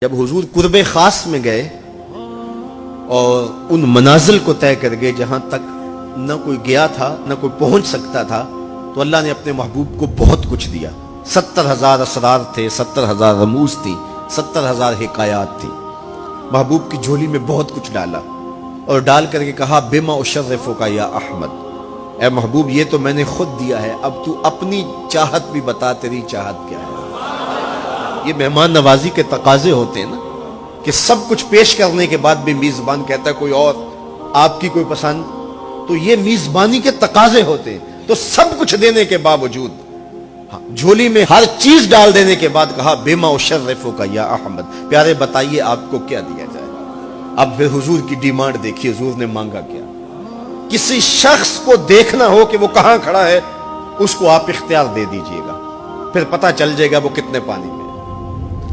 جب حضور قرب خاص میں گئے اور ان منازل کو طے کر گئے جہاں تک نہ کوئی گیا تھا نہ کوئی پہنچ سکتا تھا، تو اللہ نے اپنے محبوب کو بہت کچھ دیا۔ 70,000 اسرار تھے، 70,000 رموز تھی، 70,000 حکایات تھی۔ محبوب کی جھولی میں بہت کچھ ڈالا اور ڈال کر کے کہا بما اشرفک یا احمد، اے محبوب یہ تو میں نے خود دیا ہے، اب تو اپنی چاہت بھی بتا، تیری چاہت کیا ہے۔ یہ مہمان نوازی کے تقاضے ہوتے ہیں نا، کہ سب کچھ پیش کرنے کے بعد بھی میزبان کہتا ہے کوئی اور، آپ کی کوئی پسند، تو یہ میزبانی کے تقاضے ہوتے ہیں۔ تو سب کچھ دینے کے باوجود جھولی میں ہر چیز ڈال دینے کے بعد کہا بما اشرفک یا احمد، پیارے بتائیے آپ کو کیا دیا جائے۔ اب پھر حضور کی ڈیمانڈ دیکھیے، حضور نے مانگا کیا۔ کسی شخص کو دیکھنا ہو کہ وہ کہاں کھڑا ہے، اس کو آپ اختیار دے دیجئے گا، پھر پتہ چل جائے گا وہ کتنے پانی میں۔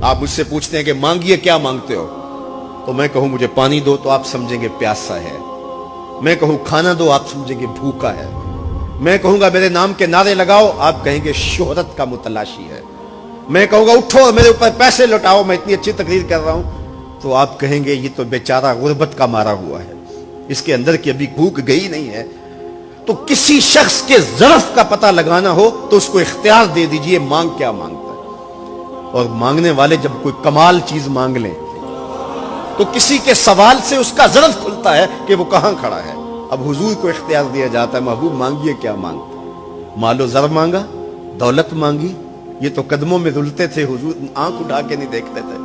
آپ مجھ سے پوچھتے ہیں کہ مانگیے، کیا مانگتے ہو؟ تو میں کہوں مجھے پانی دو تو آپ سمجھیں گے پیاسا ہے، میں کہوں کھانا دو آپ سمجھیں گے بھوکا ہے، میں کہوں گا میرے نام کے نعرے لگاؤ آپ کہیں گے شہرت کا متلاشی ہے، میں کہوں گا اٹھو اور میرے اوپر پیسے لوٹاؤ میں اتنی اچھی تقریر کر رہا ہوں، تو آپ کہیں گے یہ تو بیچارہ غربت کا مارا ہوا ہے، اس کے اندر کی ابھی بھوک گئی نہیں ہے۔ تو کسی شخص کے ظرف کا پتہ لگانا ہو تو اس کو اختیار دے دیجئے مانگ کیا مانگتا ہے۔ اور مانگنے والے جب کوئی کمال چیز مانگ لیں تو کسی کے سوال سے اس کا ظرف کھلتا ہے کہ وہ کہاں کھڑا ہے۔ اب حضور کو اختیار دیا جاتا ہے، محبوب مانگیے کیا مانگتے؟ مال و زر مانگا، دولت مانگی، یہ تو قدموں میں رلتے تھے، حضور آنکھ اٹھا کے نہیں دیکھتے تھے۔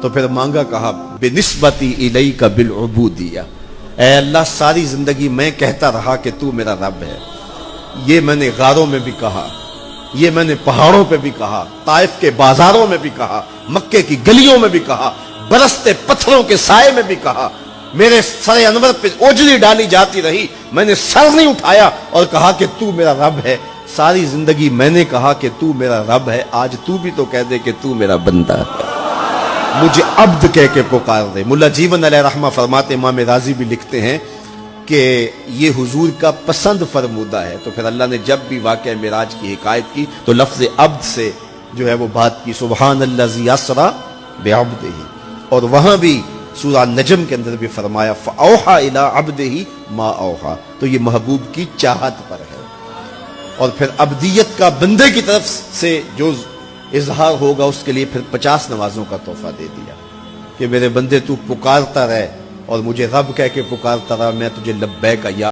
تو پھر مانگا کہا بنسبتی الیک بالعبودیہ، اے اللہ ساری زندگی میں کہتا رہا کہ تو میرا رب ہے، یہ میں نے غاروں میں بھی کہا، یہ میں نے پہاڑوں پہ بھی کہا، طائف کے بازاروں میں بھی کہا، مکے کی گلیوں میں بھی کہا، برستے پتھروں کے سائے میں بھی کہا، میرے سر انور پہ اوجلی ڈالی جاتی رہی، میں نے سر نہیں اٹھایا اور کہا کہ تو میرا رب ہے۔ ساری زندگی میں نے کہا کہ تو میرا رب ہے، آج تو بھی تو کہہ دے کہ تو میرا بندہ ہے، مجھے عبد کہہ کے پکار دے۔ ملا جیون علیہ رحمہ فرماتے، امام راضی بھی لکھتے ہیں کہ یہ حضور کا پسند فرمودہ ہے۔ تو پھر اللہ نے جب بھی واقعہ معراج کی حکایت کی تو لفظ عبد سے جو ہے وہ بات کی، سبحان الذی اسری بعبدہ، اور وہاں بھی سورہ نجم کے اندر بھی فرمایا فاوحی الی عبدہ ما اوحی، تو یہ محبوب کی چاہت پر ہے۔ اور پھر عبدیت کا بندے کی طرف سے جو اظہار ہوگا اس کے لیے پھر 50 نمازوں کا تحفہ دے دیا کہ میرے بندے تو پکارتا رہے اور مجھے رب کہہ کے پکارتا رہا، میں تجھے لبیک یا